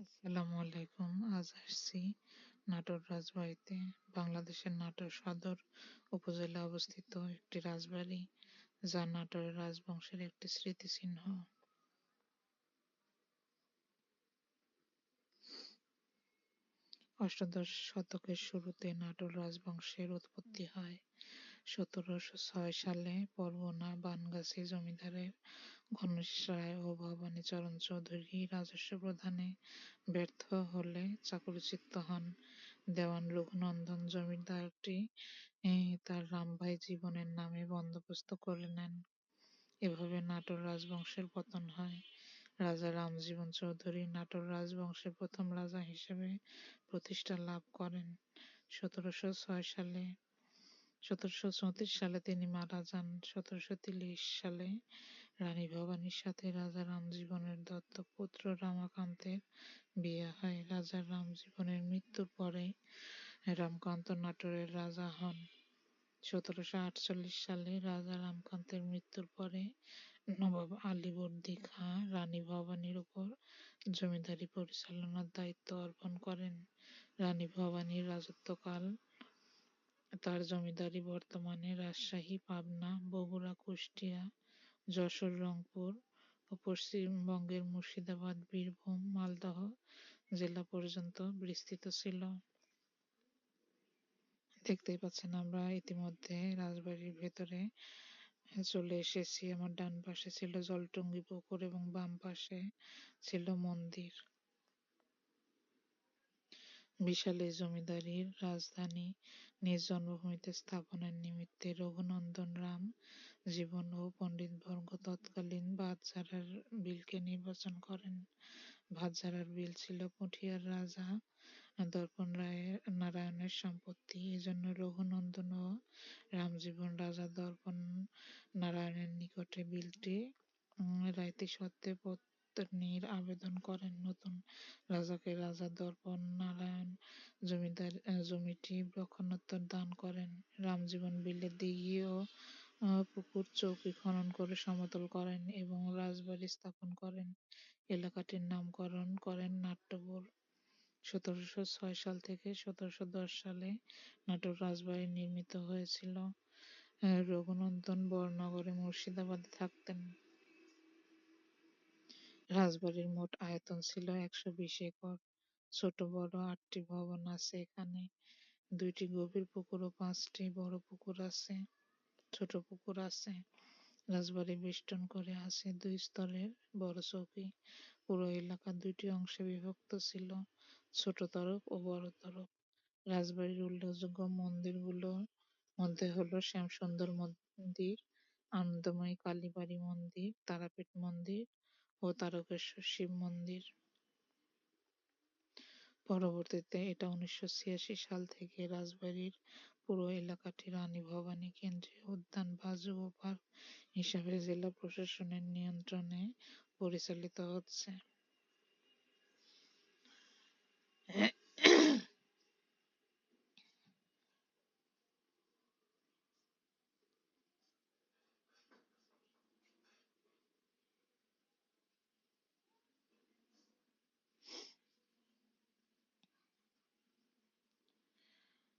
আসসালামু আলাইকুম। আজ আসছি নাটোর রাজবাড়িতে। বাংলাদেশের নাটোর সদর উপজেলায় অবস্থিত একটি রাজবাড়ি, যা নাটোরের রাজবংশের একটি স্মৃতিচিহ্ন। অষ্টাদশ শতকের শুরুতে নাটোর রাজবংশের উৎপত্তি হয়। ১৭০৬ সালে পরগনা বানগাছি জমিদারের ঘনশ্যাম রায় ও ভবানী চরণ চৌধুরী রাজস্ব প্রদানে ব্যর্থ হলে চাকরিচ্যুত হন। দেওয়ান রঘুনন্দন জমিদারটি তার রামভাই জীবনের নামে বন্দোবস্ত করে নেন। এভাবে নাটোর রাজবংশের পতন হয়। রাজা রামজীবন চৌধুরী নাটোর রাজবংশের প্রথম রাজা হিসেবে প্রতিষ্ঠা লাভ করেন। ১৭৩৪ সালে তিনি মারা যান। ১৭৩০ সালে রানী ভবানীর সাথে রাজা রামজীবনের দত্তক পুত্র রামাকান্তের বিয়ে হয়। রাজা রামজীবনের মৃত্যুর পরে রামকান্ত নাটোরের রাজা হন। ১৭৪৮ সালে রাজা রামকান্তের মৃত্যুর পরে নবাব আলীবর্দী খাঁ রানী ভবানীর উপর জমিদারি পরিচালনার দায়িত্ব অর্পণ করেন। রানী ভবানীর রাজত্বকাল তার জমিদারি বর্তমানে রাজশাহী, পাবনা, বগুড়া, কুষ্টিয়া, যশোর, রংপুর ও পশ্চিমবঙ্গের মুর্শিদাবাদ, বীরভূম, মালদহ জেলা পর্যন্ত বিস্তৃত ছিল। দেখতেই পাচ্ছেন আমরা ইতিমধ্যে রাজবাড়ির ভেতরে চলে এসেছি। আমার ডান পাশে ছিল জলটুঙ্গি পুকুর এবং বাম পাশে ছিল মন্দির। বিশাল এই জমিদারির রাজধানী নিজ জন্মভূমিতে স্থাপনের নিমিত্তে রঘুনন্দন রাম জীবন ও পণ্ডিতবর্গ তৎকালীন ভাতঝাড়ার বিলকে নির্বাচন করেন। ভাতঝাড়ার বিল ছিল পুঠিয়ার রাজা দর্পণ নারায়ণের সম্পত্তি। এজন্য রঘুনন্দন ও রামজীবন রাজা দর্পণ নারায়ণের নিকটে বিলটি রাইতি সত্ত্বে পত্নীর আবেদন করেন। নতুন রাজাকে রাজা দর্পণ নারায়ণ জমিটি রক্ষণাত্তর দান করেন। রামজীবন বিলে দিঘি ও পুকুর চৌকি খনন করে সমতল করেন এবং রাজবাড়ি স্থাপন করেন। এলাকাটির নামকরণ করেন নাট্যপুর। ১৭০৬ সাল থেকে ১৭১০ সালে নাটোর রাজবাড়ি নির্মিত হয়েছিল। রঘুনন্দন বরনগরে মুর্শিদাবাদে থাকতেন। রাজবাড়ির মোট আয়তন ছিল ১২০ একর। ছোট বড় ৮টি ভবন আছে এখানে। ২টি গভীর পুকুর ও ৫টি বড় পুকুর আছে, ছোট পুকুর আছে। রাজবাড়ি বেষ্টন করে আছে ২ স্তরের বড় চৌকি। পুরো এলাকা ২টি অংশে বিভক্ত ছিল, ছোট তরফ ও বড় তরফ। রাজবাড়ির উল্লেখযোগ্য মন্দিরগুলোর মধ্যে হলো শ্যামসুন্দর মন্দির, আনন্দময়ী কালীবাড়ি মন্দির, তারাপীঠ মন্দির ও তারকেশ্বর শিব মন্দির। পরবর্তীতে এটা ১৯৮৬ সাল থেকে রাজবাড়ির পুরো এলাকাটি রানী ভবানী কেন্দ্রীয় উদ্যান বা যুব পার্ক হিসাবে জেলা প্রশাসনের নিয়ন্ত্রণে পরিচালিত হচ্ছে।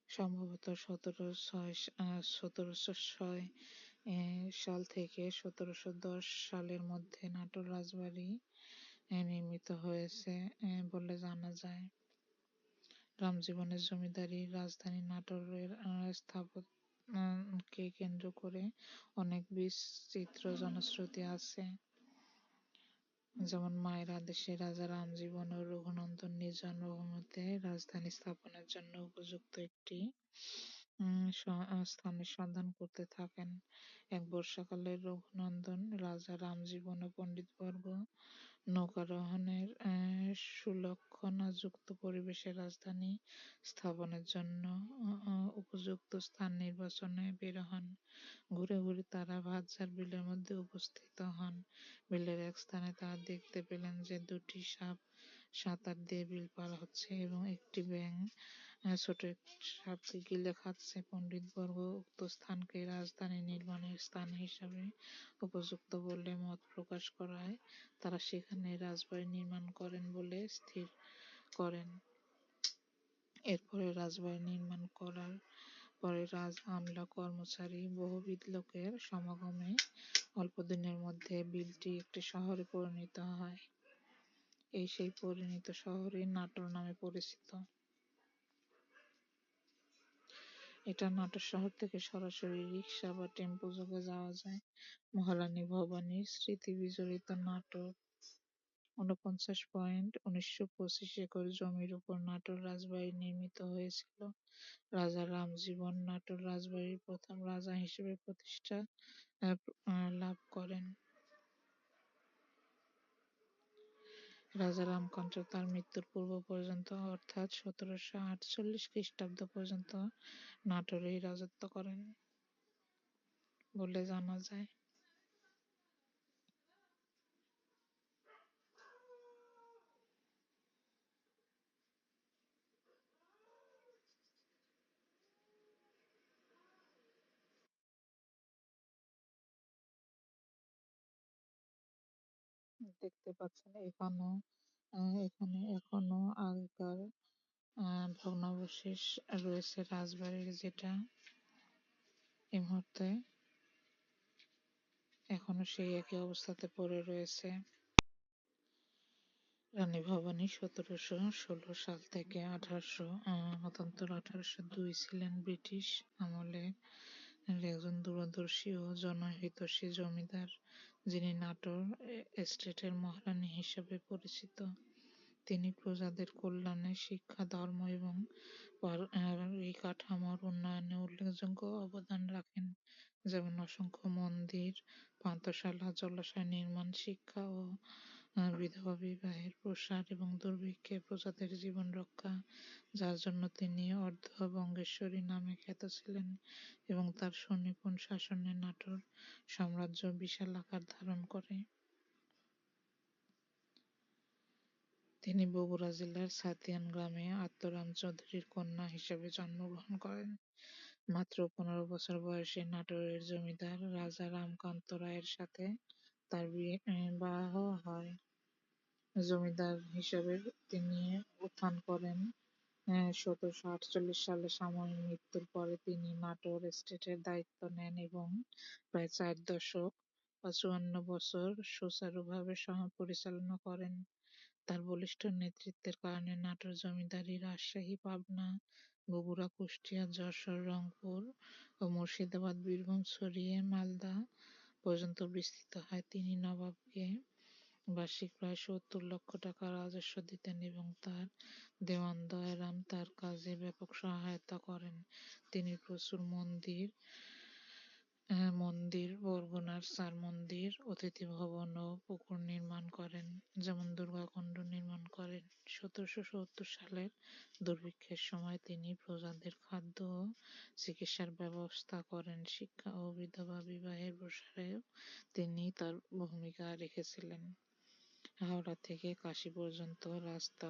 সম্ভবত ১৭০৬ সাল থেকে ১৭১০ সালের মধ্যে নাটোর রাজবাড়ি নির্মিত হয়েছে বলে জানা যায়। রামজীবনের জমিদারি রাজধানী নাটোরের স্থাপত্যকে কেন্দ্র করে অনেক বিচিত্র জনশ্রুতি আছে। যেমন মায়ের আদেশে রাজা রামজীবন ও রঘুনন্দন নিজ জন্মভূমিতে রাজধানী স্থাপনের জন্য উপযুক্ত একটি স্থানের সন্ধান করতে থাকেন। এক বর্ষাকালে রঘুনন্দন রাজা রামজীবন ও পণ্ডিতবর্গ নৌকারোহণের সুলক্ষণাযুক্ত পরিবেশে রাজধানী স্থাপনের জন্য উপযুক্ত স্থান নির্বাচনে বের হন। ঘুরে ঘুরে তারা ভাতঝাড় বিলের মধ্যে উপস্থিত হন। বিলের এক স্থানে তারা দেখতে পেলেন যে দুটি সাপ সাঁতার দিয়ে বিল পার হচ্ছে এবং একটি ব্যাঙ ছোট একটি সাপকে গিলে খাচ্ছে। পণ্ডিতবর্গ উক্ত স্থানকে রাজধানী নির্মাণের স্থান হিসাবে উপযুক্ত বলে মত প্রকাশ করায় তারা সেখানে রাজবাড়ি নির্মাণ করেন বলে স্থির করেন। এরপরে রাজবাড়ি নির্মাণ করার পরে রাজ আমলা কর্মচারী বহুবিধ লোকের সমাগমে অল্পদিনের মধ্যে বিলটি একটি শহরে পরিণত হয়। এই সেই পরিণত শহরই নাটোর নামে পরিচিত। এটা নাটোর শহর থেকে সরাসরি রিকশা বা টেম্পো যোগে যাওয়া যায়। মহারানী ভবানীর স্মৃতি বিজড়িত নাটোর ৪৯.১৯২৫ একর জমির উপর নাটোর রাজবাড়ি নির্মিত হয়েছিল। রাজা রামজীবন নাটোর রাজবাড়ির প্রথম রাজা হিসেবে প্রতিষ্ঠা লাভ করেন। রাজা রামকান্ত তার মৃত্যুর পূর্ব পর্যন্ত অর্থাৎ ১৭৪৮ খ্রিস্টাব্দ পর্যন্ত নাটোরেই রাজত্ব করেন বলে জানা যায়। দেখতে পাচ্ছেন এখানে এখনো আগেকার ভগ্নাবশেষ রয়েছে রাজবাড়ির, যেটা এই মুহূর্তে এখনো সেই একই অবস্থাতে পড়ে রয়েছে। রানী ভবানী ১৭১৬ সাল থেকে ১৮২ ছিলেন ব্রিটিশ আমলে একজন দূরদর্শী ও জনহিতৈষী জমিদার, যিনি নাটোর এস্টেটের মহারানী হিসেবে পরিচিত। তিনি প্রজাদের কল্যাণে শিক্ষা, ধর্ম এবং পরিকাঠামোর উন্নয়নে উল্লেখযোগ্য অবদান রাখেন, যেমন অসংখ্য মন্দির, পান্থশালা, জলাশয় নির্মাণ, শিক্ষা ও বিধবা বিবাহের প্রসার এবং দুর্ভিক্ষে প্রজাদের জীবন রক্ষা, যার জন্য তিনি অর্ধ-বঙ্গেশ্বরী নামে খ্যাত ছিলেন এবং তার সুনিপুণ শাসনে নাটোর সাম্রাজ্য বিশাল আকার ধারণ করে। তিনি বগুড়া জেলার ছাতিয়ান গ্রামে আত্মারাম চৌধুরীর কন্যা হিসেবে জন্মগ্রহণ করেন। মাত্র ১৫ বছর বয়সে নাটোরের জমিদার রাজা রামকান্ত রায়ের সাথে তার বিবাহ হয়। জমিদার হিসেবে তিনি উত্থান করেন। ১৭৪৮ সালে সাময়িক মৃত্যুর পরে তিনি নাটোর এস্টেটের দায়িত্ব নেন এবং প্রায় ৪ দশক বা ৫৪ বছর সুচারুভাবে পরিচালনা করেন। তার বলিষ্ঠ নেতৃত্বের কারণে নাটোর জমিদারি রাজশাহী, পাবনা, বগুড়া, কুষ্টিয়া, যশোর, রংপুর ও মুর্শিদাবাদ, বীরভূম ছড়িয়ে মালদা পর্যন্ত বিস্তৃত হয়। তিনি নবাবকে বার্ষিক প্রায় ৭০ লক্ষ টাকা রাজস্ব দিতেন এবং তার দেওয়ান দয়ারাম তার কাজে ব্যাপক সহায়তা করেন। তিনি প্রচুর মন্দির, বরগুনার ৪ মন্দির, অতিথি ভবন ও পুকুর নির্মাণ করেন, যেমন দুর্গাকুণ্ড নির্মাণ করেন। ১৭৭০ সালের দুর্ভিক্ষের সময় তিনি প্রজাদের খাদ্য ও চিকিৎসার ব্যবস্থা করেন। শিক্ষা ও বিধবা বিবাহের প্রসারেও তিনি তার ভূমিকা রেখেছিলেন। হাওড়া থেকে কাশী পর্যন্ত রাস্তা,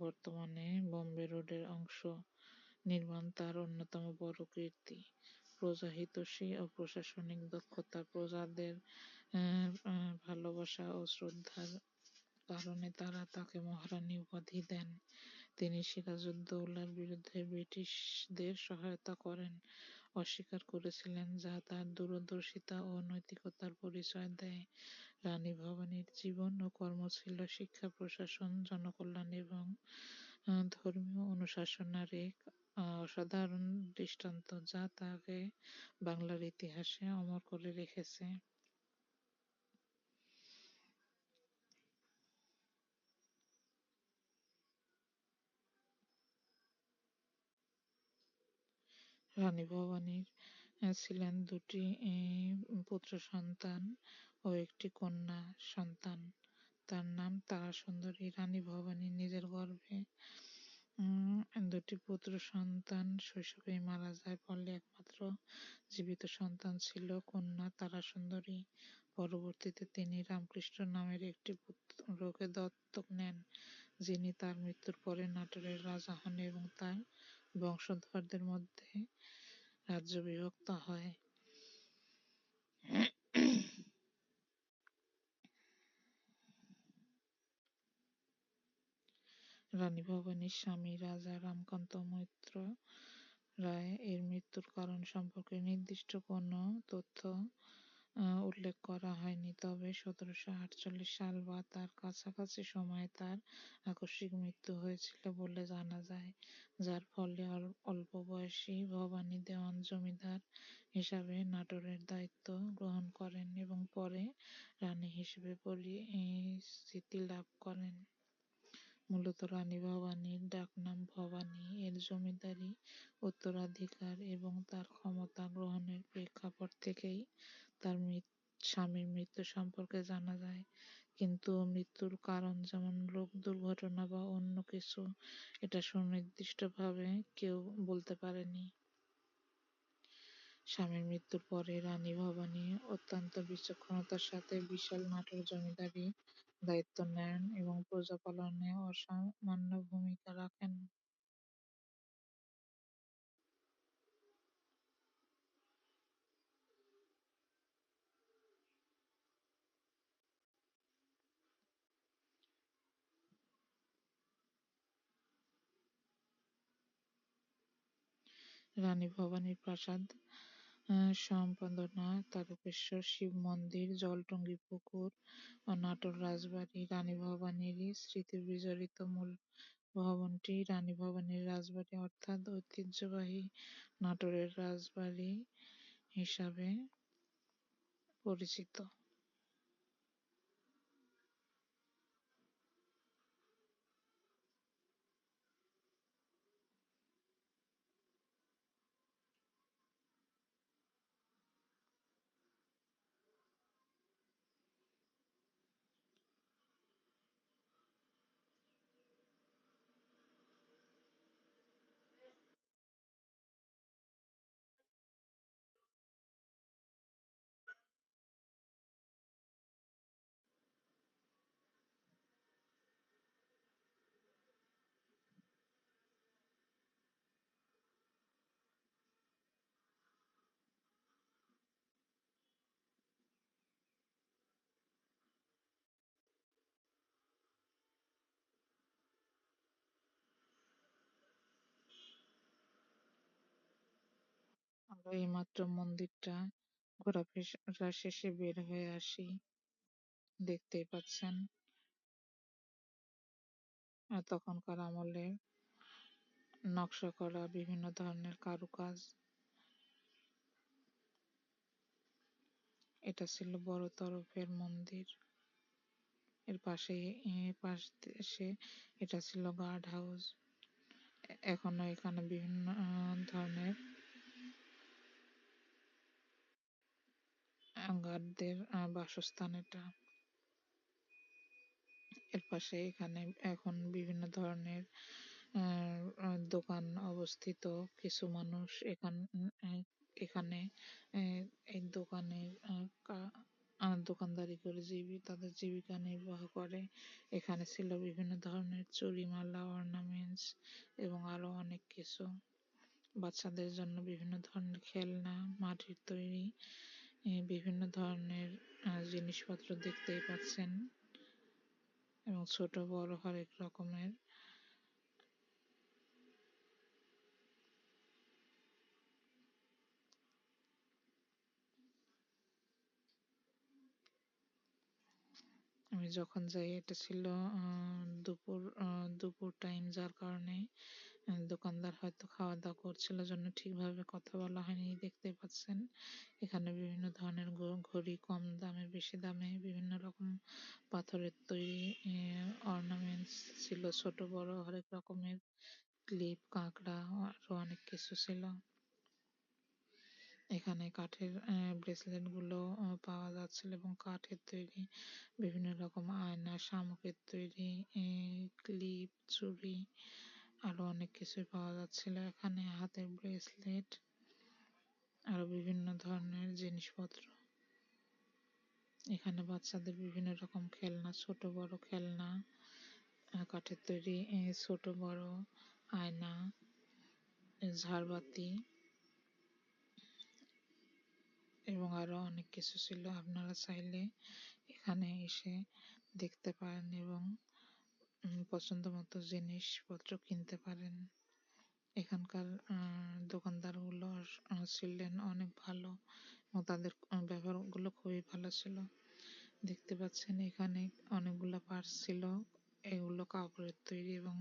বর্তমানে বোম্বে রোডের অংশ নির্মাণ তার অন্যতম বড় কীর্তি। প্রজাহিতৈষী ও প্রশাসনিক দক্ষতা, প্রজাদের ভালোবাসা ও শ্রদ্ধার কারণে তারা তাকে মহারানী উপাধি দেন। তিনি সিরাজউদ্দৌলার বিরুদ্ধে ব্রিটিশদের সহায়তা করেন অস্বীকার করেছিলেন, যা তার দূরদর্শিতা ও নৈতিকতার পরিচয় দেয়। রানী ভবানীর জীবন ও কর্ম ছিল শিক্ষা, প্রশাসন, জনকল্যাণ এবং ধর্মীয় অনুশাসনের এক অসাধারণ দৃষ্টান্ত, যা তাকে বাংলার ইতিহাসে অমর করে রেখেছে। রানী ভবানীর ছিলেন দুটি পুত্র সন্তান ও একটি কন্যা সন্তান। তার নাম তারাসুন্দরী। রানী ভবানী নিজের গর্ভে দুটি পুত্র সন্তান শৈশবেই মারা যায়, ফলে একমাত্র জীবিত সন্তান ছিল কন্যা তারাসুন্দরী। পরবর্তীতে তিনি রামকৃষ্ণ নামের একটি পুত্রকে দত্তক নেন। যিনি তার মৃত্যুর পরে নাটোরের রাজা হন এবং তার বংশধরদের মধ্যে রাজ্য বিভক্ত হয়। রানী ভবানীর স্বামী রাজা রামকান্ত মৈত্র রায় এর মৃত্যুর কারণ সম্পর্কে নির্দিষ্ট কোনো তথ্য উল্লেখ করা হয়নি, তবে ১৭৪৮ সাল বা তার কাছাকাছি সময়ে তার আকস্মিক মৃত্যু হয়েছিল বলে জানা যায়, যার ফলে অল্প বয়সী ভবানী দেওয়ান জমিদার হিসাবে নাটোরের দায়িত্ব গ্রহণ করেন এবং পরে রানী হিসেবে পরিচিতি লাভ করেন। মূলত রানী ভবানীর ডাকনাম ভবানী এর জমিদারি উত্তরাধিকার এবং তার ক্ষমতা গ্রহণের প্রেক্ষাপট থেকেই তার স্বামীর মৃত্যু সম্পর্কে জানা যায়, কিন্তু মৃত্যুর কারণ যেমন রোগ দুর্ঘটনা বা অন্য কিছু এটা সুনির্দিষ্টভাবে কেউ বলতে পারেনি। স্বামীর মৃত্যুর পরে রানী ভবানী অত্যন্ত বিচক্ষণতার সাথে বিশাল নাটোর জমিদারি দায়িত্ব নেন এবং প্রজা পালনে অসামান্য ভূমিকা রাখেন। রানী ভবানীর প্রাসাদ সম্পাদনা তারকেশ্বর শিব মন্দির, জলটুঙ্গি পুকুর ও নাটোর রাজবাড়ি। রানী ভবানীরই স্মৃতি বিজড়িত মূল ভবনটি রানী ভবানীর রাজবাড়ি অর্থাৎ ঐতিহ্যবাহী নাটোরের রাজবাড়ি হিসাবে পরিচিত। আমরা এইমাত্র মন্দিরটা ঘোরাফেরা শেষে বের হয়ে আসি, দেখতেই পাচ্ছেন। তখনকার আমলে নকশা করা বিভিন্ন ধরনের কারুকাজ। এটা ছিল বড় তরফের মন্দির। এর পাশে পাশ দেশে এটা ছিল গার্ড হাউস। এখনো এখানে বিভিন্ন ধরনের গার্ডদের বাসস্থান এটা। এর পাশে এখানে এখন বিভিন্ন ধরনের দোকান অবস্থিত। কিছু মানুষ এখানে এই দোকানের দোকানদারি করে তাদের জীবিকা নির্বাহ করে। এখানে ছিল বিভিন্ন ধরনের চুড়িমালা, অর্নামেন্টস এবং আরো অনেক কিছু। বাচ্চাদের জন্য বিভিন্ন ধরনের খেলনা, মাটির তৈরি বিভিন্ন ধরনের জিনিসপত্র দেখতেই পাচ্ছেন এবং ছোট বড় হরেক রকমের। আমি যখন যাই এটা ছিল দুপুর টাইম, যার কারণে দোকানদার হয়তো খাওয়া দাওয়া করছিল জন্য ঠিকভাবে কথা বলা হয়নি। দেখতে পাচ্ছেন এখানে বিভিন্ন ধরনের ঘড়ি, কম দামে বেশি দামে বিভিন্ন রকম পাথরের তৈরি অর্নামেন্টস ছিল, ছোট বড় হরেক রকমের ক্লিপ, কাঁকড়া আরো অনেক কিছু ছিল। এখানে কাঠের ব্রেসলেট গুলো পাওয়া যাচ্ছিল এবং কাঠের তৈরি বিভিন্ন রকম আয়না, শামুকের তৈরি ক্লিপ, চুড়ি আরো অনেক কিছুই পাওয়া যাচ্ছিল এখানে। হাতের ব্রেসলেট আরো বিভিন্ন ধরনের জিনিসপত্র। এখানে বাচ্চাদের বিভিন্ন রকম খেলনা, ছোট বড় খেলনা, কাঠের তৈরি ছোট বড় আয়না, ঝাড়বাতি এবং আরো অনেক কিছু ছিল। আপনারা চাইলে এখানে এসে দেখতে পারেন এবং পছন্দ মতো জিনিসপত্র কিনতে পারেন। এখানকার দোকানদারগুলো ছিলেন অনেক ভালো এবং তাদের ব্যবহারগুলো খুবই ভালো ছিল। দেখতে পাচ্ছেন এখানে অনেকগুলো পার্স ছিল। এগুলো কাপড়ের তৈরি এবং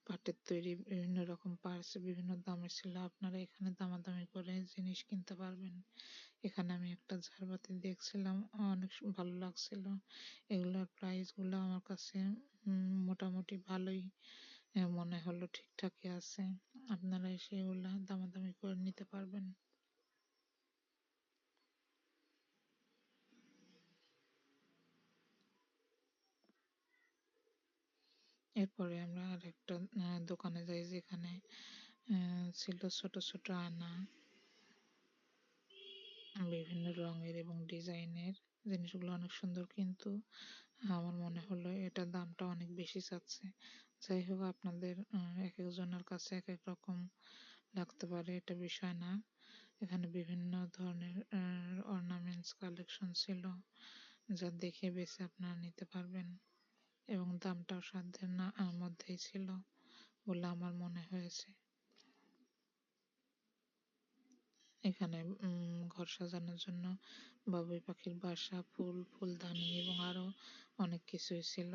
পাটের তৈরি, বিভিন্ন রকম পার্স বিভিন্ন দামের ছিল। আপনারা এখানে দামাদামি করে জিনিস কিনতে পারবেন। এখানে আমি একটা ঝাড়বাতি দেখছিলাম, অনেক ভালো লাগছিল। এগুলোর প্রাইস গুলো আমার কাছে মোটামুটি ভালোই মনে হলো, ঠিকঠাকই আছে। আপনারা এসে এগুলা দামাদামি করে নিতে পারবেন। এরপরে আমরা আর একটা দোকানে যাই, যেখানে ছিল ছোট ছোট আয়না, বিভিন্ন রঙের এবং ডিজাইনের। জিনিসগুলো অনেক সুন্দর, কিন্তু আমার মনে হলো এটার দামটা অনেক বেশি চাচ্ছে। যাই হোক, আপনাদের এক একজনের কাছে এক এক রকম লাগতে পারে, এটা বিষয় না। এখানে বিভিন্ন ধরনের অর্নামেন্টস কালেকশন ছিল, যা দেখে বেছে আপনারা নিতে পারবেন এবং দামটাও সাধ্যের না মধ্যেই ছিল বলে আমার মনে হয়েছে। এখানে ঘর সাজানোর জন্য বাবুই পাখির বাসা, ফুল, ফুলদানি এবং আরো অনেক কিছুই ছিল।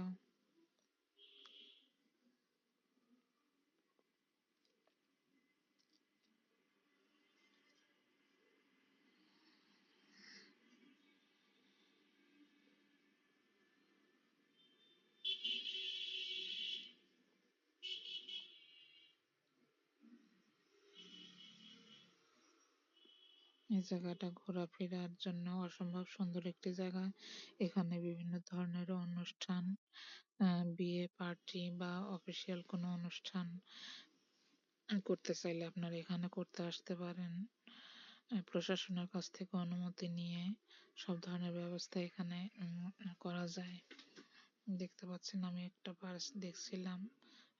এই জায়গাটা ঘোরাফেরার জন্য অসম্ভব সুন্দর একটি জায়গা। এখানে বিভিন্ন ধরনের অনুষ্ঠান, বিয়ে পার্টি বা অফিসিয়াল কোনো অনুষ্ঠান করতে চাইলে আপনারা এখানে করতে আসতে পারেন। প্রশাসনের কাছ থেকে অনুমতি নিয়ে সব ধরনের ব্যবস্থা এখানে করা যায়। দেখতে পাচ্ছেন আমি একটা পার্স দেখছিলাম,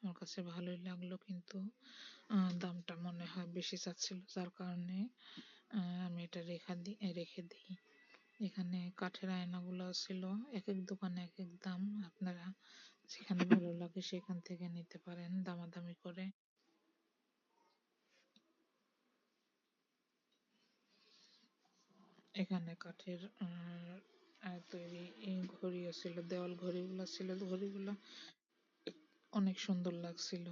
আমার কাছে ভালোই লাগলো, কিন্তু দামটা মনে হয় বেশি চাচ্ছিল, যার কারণে আমি এটা রেখে দিই। এখানে কাঠের আয়নাগুলো ছিল, এক এক দোকানে এক এক দাম। আপনারা যেখানে ভালো লাগে সেখান থেকে নিতে পারেন দামাদামি করে। এখানে কাঠের তৈরি এই ঘড়িও ছিল, দেওয়াল ঘড়িগুলো ছিল, ঘড়িগুলো অনেক সুন্দর লাগছিল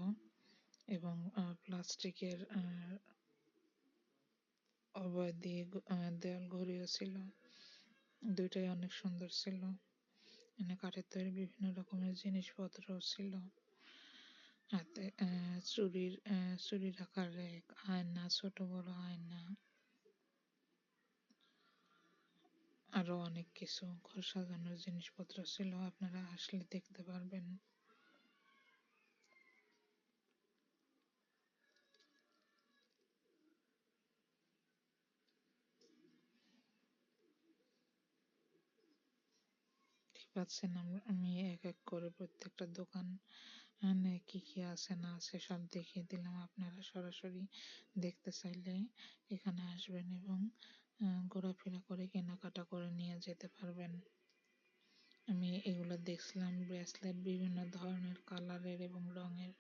এবং প্লাস্টিকের অভয় দিয়ে দেওয়াল ঘড়িও ছিল, দুইটাই অনেক সুন্দর ছিল। এখানে কাঠের তৈরি বিভিন্ন রকমের জিনিসপত্র ছিল, হাতে চুরি রাখার রেক, আয়না, ছোট বড় আয়না, আরো অনেক কিছু ঘর সাজানোর জিনিসপত্র ছিল। আপনারা আসলে দেখতে পারবেন। ঠিক পাচ্ছেন, আমি এক এক করে প্রত্যেকটা দোকান কি কি আছে না আছে সব দেখিয়ে দিলাম। আপনারা সরাসরি দেখতে চাইলে এখানে আসবেন এবং ঘোরাফেরা করে কেনাকাটা করে নিয়ে যেতে পারবেন। আমি এগুলো দেখছিলাম, ব্রেসলেট বিভিন্ন ধরনের কালারের এবং রঙের।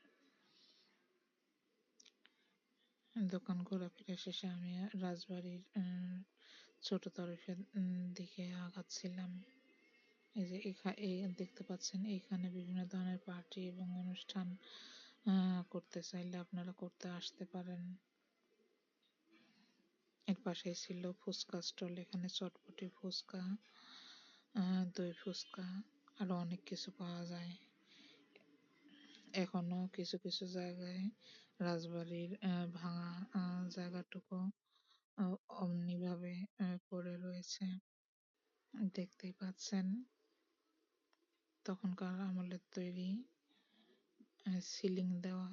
দোকান ঘোরাফেরা শেষে আমি রাজবাড়ির ছোট তরফের দিকে আগাচ্ছিলাম। এই যে এই দেখতে পাচ্ছেন, এইখানে বিভিন্ন ধরনের পার্টি এবং অনুষ্ঠান করতে চাইলে আপনারা করতে আসতে পারেন। এর পাশেই ছিল ফুচকা স্টল, এখানে চটপটি ফুচকা, দই ফুচকা, আরো অনেক কিছু পাওয়া যায়। এখনো কিছু কিছু জায়গায় রাজবাড়ির ভাঙা জায়গাটুকু অমনি ভাবে পড়ে রয়েছে, দেখতেই পাচ্ছেন। তখনকার আমলের তৈরি সিলিং দেওয়া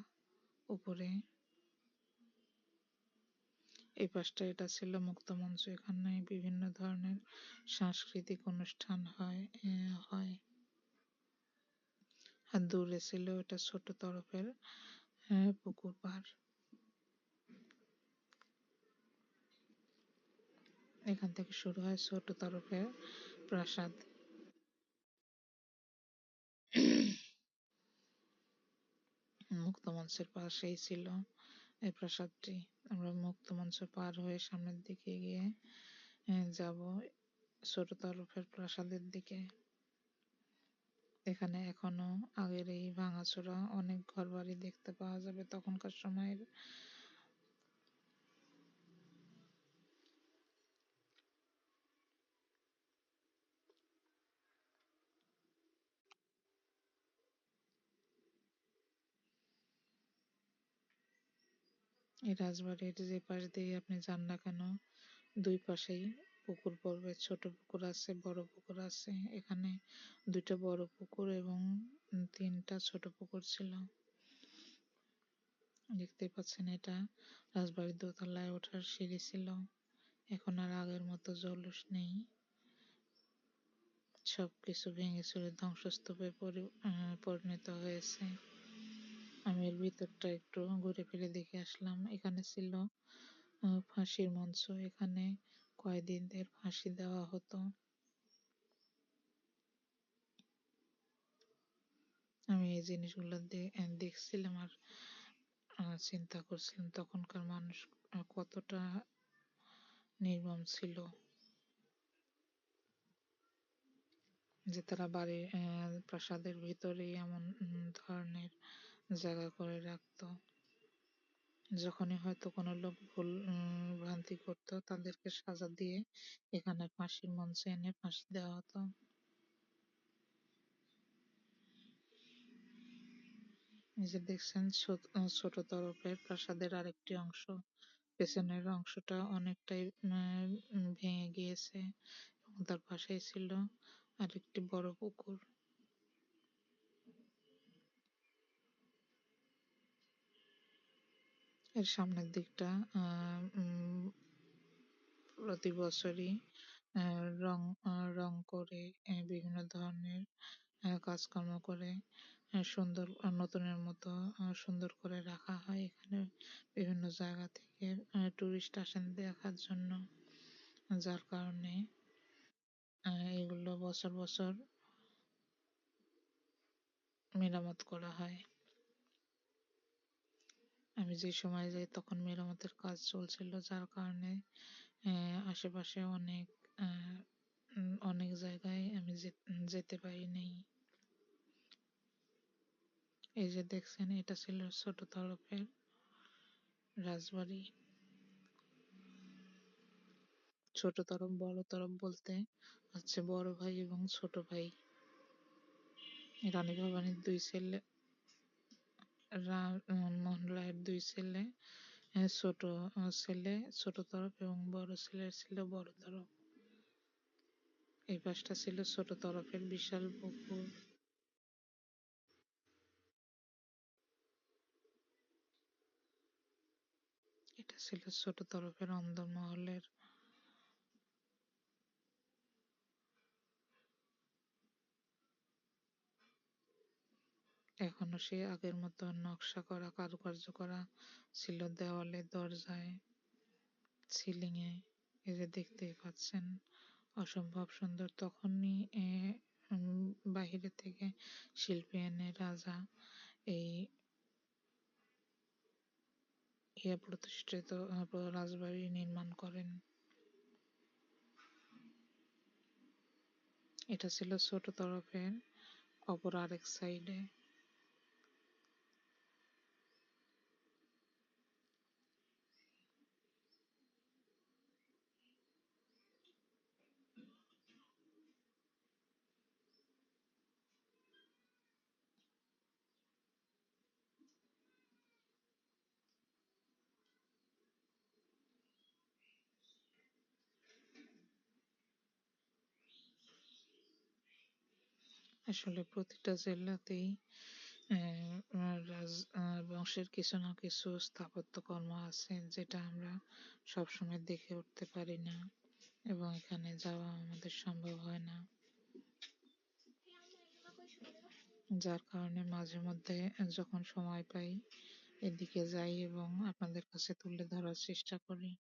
উপরে। এই পাশটা এটা ছিল মুক্ত মঞ্চ, এখানে বিভিন্ন ধরনের সাংস্কৃতিক অনুষ্ঠান হয়। আর দূরে ছিল এটা ছোট তরফের পুকুর পাড়। এখান থেকে শুরু হয় ছোট তরফের প্রাসাদ। মুক্তমঞ্চের পাশেই ছিল এই প্রাসাদটি। আমরা মুক্তমঞ্চ পার হয়ে সামনের দিকে গিয়ে যাব ছোট তরফের প্রাসাদের দিকে। এখানে এখনো আগের এই ভাঙাচোরা অনেক ঘরবাড়ি দেখতে পাওয়া যাবে তখনকার সময়ের। এই রাজবাড়ির যে পাশ দিয়ে আপনি যান না কেন, দুই পাশেই পুকুর পড়বে। ছোট পুকুর আছে, বড় পুকুর আছে। এখানে দুইটা বড় পুকুর এবং তিনটা ছোট পুকুর ছিল। দেখতেই পাচ্ছেন এটা রাজবাড়ির দোতলায় ওঠার সিঁড়ি ছিল। এখন আর আগের মতো জৌলুস নেই, সবকিছু ভেঙে চুরে ধ্বংসস্তূপে পরিণত হয়েছে। আমি এর ভিতরটা একটু ঘুরে ফিরে দেখে আসলাম। এখানে ছিল ফাঁসির মঞ্চ। এখানে কয়েদিদের ফাঁসি দেওয়া হতো। আমি এই জিনিসগুলো দেখছিলাম আর চিন্তা করছিলাম তখনকার মানুষ কতটা নির্মম ছিল, যে তারা বাড়ির প্রাসাদের ভিতরেই এমন ধরনের জায়গা করে রাখতো। যখনই হয়তো কোনো লোক ভুল ভ্রান্তি করতো তাদেরকে সাজা দিয়ে এখানে ফাঁসির মঞ্চে এনে ফাঁসি দেওয়া হতো। এই যে দেখছেন ছোট তরফের প্রাসাদের আরেকটি অংশ। পেছনের অংশটা অনেকটাই ভেঙে গিয়েছে এবং তার পাশেই ছিল আরেকটি বড় পুকুর। এর সামনের দিকটা প্রতি বছরই রং করে বিভিন্ন ধরনের কাজকর্ম করে সুন্দর নতুনের মতো সুন্দর করে রাখা হয়। এখানে বিভিন্ন জায়গা থেকে টুরিস্ট আসেন দেখার জন্য, যার কারণে এগুলো বছর বছর মেরামত করা হয়। আমি যে সময় যাই তখন মেরামতের কাজ চলছিল, যার কারণে আশেপাশে অনেক জায়গায় আমি যেতে পারি নাই। এই যে দেখছেন এটা ছিল ছোট তরফের রাজবাড়ি। ছোট তরফ বড় তরফ বলতে হচ্ছে বড় ভাই এবং ছোট ভাই। রানী ভবানীর দুই ছেলে, রামমোহন রায়ের দুই ছেলে, ছোট ছেলে ছোট তরফ এবং বড় ছেলের ছিল বড় তরফ। এই পাশটা ছিল ছোট তরফের বিশাল পুকুর। এটা ছিল ছোট তরফের অন্দরমহলের। এখনো সেই আগের মতো নকশা করা কারুকার্য করা ছিল দেওয়ালে, দরজায়, সিলিংয়ে। এই যে দেখতেই পাচ্ছেন অসম্ভব সুন্দর। তখনই বাহিরে থেকে শিল্পী এনে রাজা এই প্রতিষ্ঠিত রাজবাড়ি নির্মাণ করেন। এটা ছিল ছোট তরফের অপর আরেক সাইডে। আসলে প্রতিটা জেলাতেই বংশের কিছু না কিছু স্থাপত্য কর্ম আছে, যেটা আমরা সবসময় দেখে উঠতে পারি না এবং এখানে যাওয়া আমাদের সম্ভব হয় না। যার কারণে মাঝে মধ্যে যখন সময় পাই এদিকে যাই এবং আপনাদের কাছে তুলে ধরার চেষ্টা করি।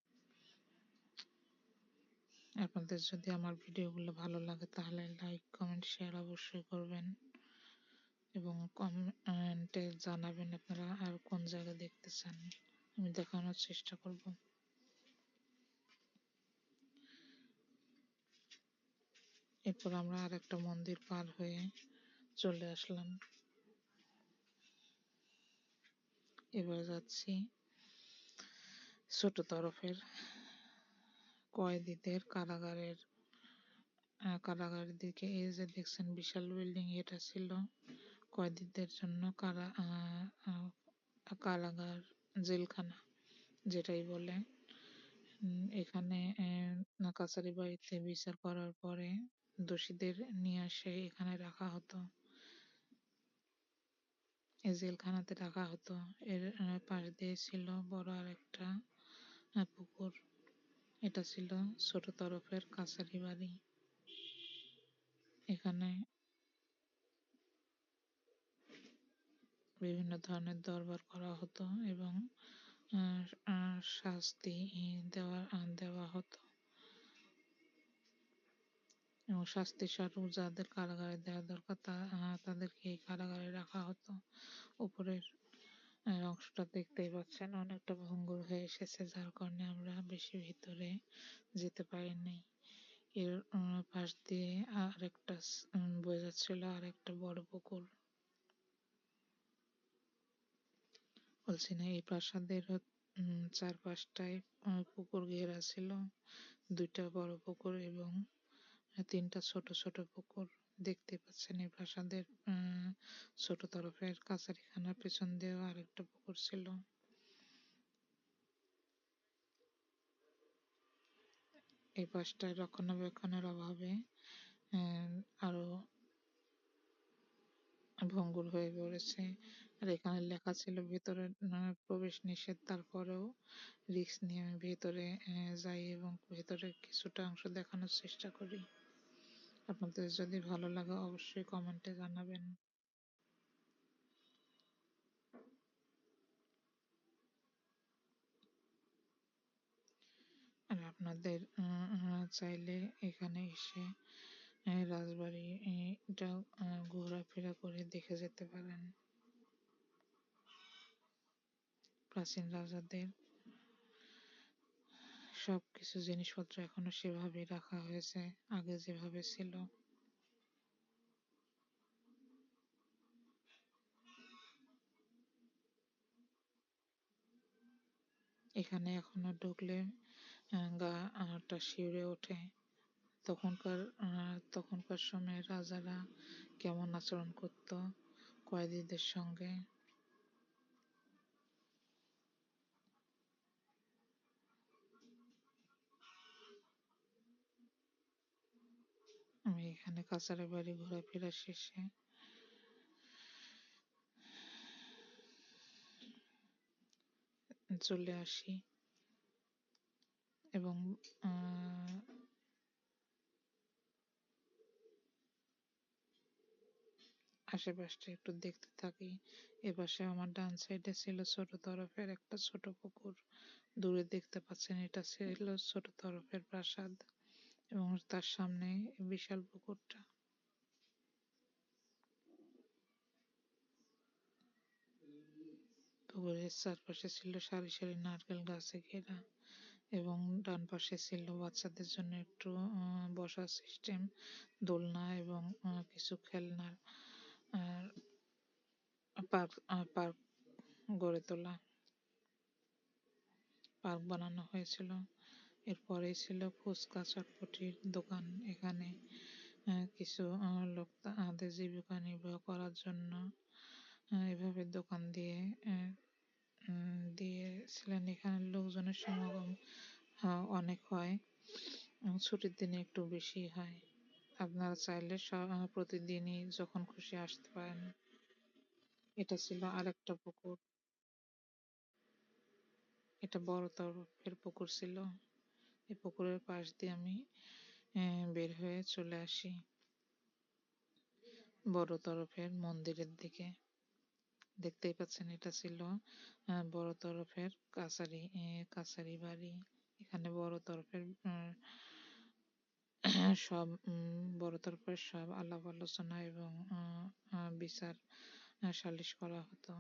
আপনাদের যদি আমার ভিডিওগুলো ভালো লাগে তাহলে লাইক কমেন্ট শেয়ার অবশ্যই করবেন এবং কমেন্টে জানাবেন আপনারা আর কোন জায়গা দেখতে চান, আমি দেখানোর চেষ্টা করব। এরপর আমরা আর একটা মন্দির পার হয়ে চলে আসলাম। এবার যাচ্ছি ছোট তরফের কয়েদিদের কারাগারের দিকে। এই যে দেখছেন বিশাল বিল্ডিং, এটা ছিল কয়েদিদের জন্য কারাগার, জেলখানা যেটাই বলে। এখানে কাছারি বাড়িতে বিচার করার পরে দোষীদের নিয়ে আসে এখানে রাখা হতো, এই জেলখানাতে রাখা হতো। এর পাশ দিয়ে ছিল বড় আর একটা পুকুর। এটা ছিল ছোট তরফের কাছারি বাড়ি। এখানে বিভিন্ন ধরনের দরবার করা হতো এবং শাস্তি দেওয়া হতো এবং শাস্তি স্বরূপ যাদের কারাগারে দেওয়া দরকার তাদেরকে এই কারাগারে রাখা হতো। উপরের অংশটা দেখতেই পাচ্ছেন অনেকটা ভঙ্গুর হয়ে এসেছে, যার কারণে আমরা বেশি ভিতরে যেতে পারিনি। এর পাশ দিয়ে আরেকটা বয়ে যাচ্ছিল আরেকটা বড় পুকুর। বলছি না, এই প্রাসাদের চারপাশটায় পুকুর ঘেরা ছিল, দুইটা বড় পুকুর এবং তিনটা ছোট ছোট পুকুর দেখতে পাচ্ছেন। এই প্রাসাদের ছোট তরফের কাছারিখানার পেছন দিয়েও আরেকটা পুকুর ছিল। এই পাশটায় রক্ষণাবেক্ষণের অভাবে আরো ভঙ্গুর হয়ে পড়েছে। আর এখানে লেখা ছিল ভেতরে প্রবেশ নিষেধ, তারপরেও রিস্ক নিয়ে আমি ভেতরে যাই এবং ভেতরে কিছুটা অংশ দেখানোর চেষ্টা করি। আপনাদের যদি ভালো লাগে অবশ্যই কমেন্টে জানাবেন। আর আপনাদের চাইলে এখানে এসে রাজবাড়িটা ঘোরাফেরা করে দেখে যেতে পারেন। প্রাচীন রাজাদের সবকিছু জিনিসপত্র এখনো সেভাবেই রাখা হয়েছে, আগে যেভাবে ছিল। এখানে এখনো ঢুকলে গা শিউরে ওঠে। তখনকার সময়ে রাজারা কেমন আচরণ করত কয়েদিদের সঙ্গে। আমি এখানে কাছারি বাড়ি ঘোরাফেরা শেষে চলে আসি এবং আশেপাশটা একটু দেখতে থাকি। এপাশে আমার ডান সাইডে ছিল ছোট তরফের একটা ছোট পুকুর, দূরে দেখতে পাচ্ছেন এটা ছিল ছোট তরফের প্রাসাদ এবং তার সামনে বিশাল পুকুরটা। পুকুরের চারপাশে ছিল সারি সারি নারকেল গাছে ঘেরা এবং ডান পাশে ছিল বাচ্চাদের জন্য একটু বসার সিস্টেম, দোলনা এবং কিছু খেলনার পার্ক গড়ে তোলা, পার্ক বানানো হয়েছিল। এরপরেই ছিল ফুচকা চটপটির দোকান। এখানে কিছু লোক তাদের জীবিকা নির্বাহ করার জন্য এভাবে দোকান দিয়েছিলেন। এখানে লোকজনের সমাগম অনেক হয়, ছুটির দিনে একটু বেশি হয়। আপনারা চাইলে প্রতিদিনই যখন খুশি আসতে পারেন। এটা ছিল আরেকটা পুকুর, এটা বড় তরফের পুকুর ছিল। এই পুকুরের পাশ দিয়ে আমি বের হয়ে চলে আসি। বড় তরফের মন্দিরের দিকে। দেখতেই পাচ্ছেন এটা ছিল বড় তরফের কাছারি বাড়ি। এখানে বড় তরফের সব বড় তরফের সব আলাপ আলোচনা এবং বিচার সালিশ করা হতো।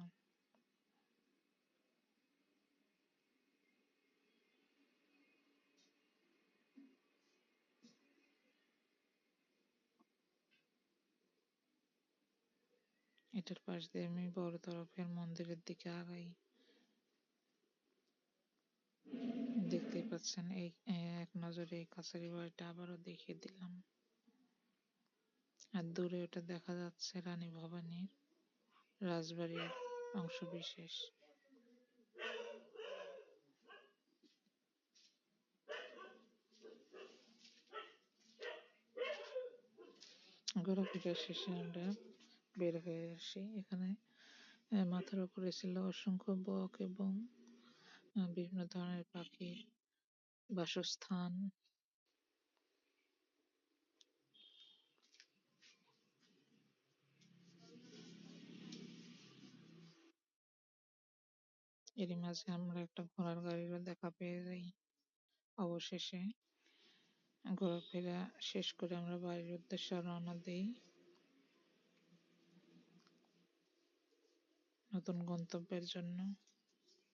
এটার পাশ দিয়ে আমি বড় তরফের মন্দিরের দিকে আগাই। দেখতেই পাচ্ছেন এই এক নজরে এই কাছারি বাড়িটা আবারও দেখিয়ে দিলাম। আর দূরে ওটা দেখা যাচ্ছে রানী ভবানীর রাজবাড়ির অংশবিশেষ। ঘোরাফেরা শেষে আমরা বের হয়ে আসি। এখানে মাথার উপরে ছিল অসংখ্য বক এবং বিভিন্ন ধরনের পাখির বাসস্থান। এরই মাঝে আমরা একটা ঘোড়ার গাড়িরও দেখা পেয়ে যাই। অবশেষে ঘোরাফেরা শেষ করে আমরা বাড়ির উদ্দেশ্যে রওনা দিই, নতুন গন্তব্যের জন্য।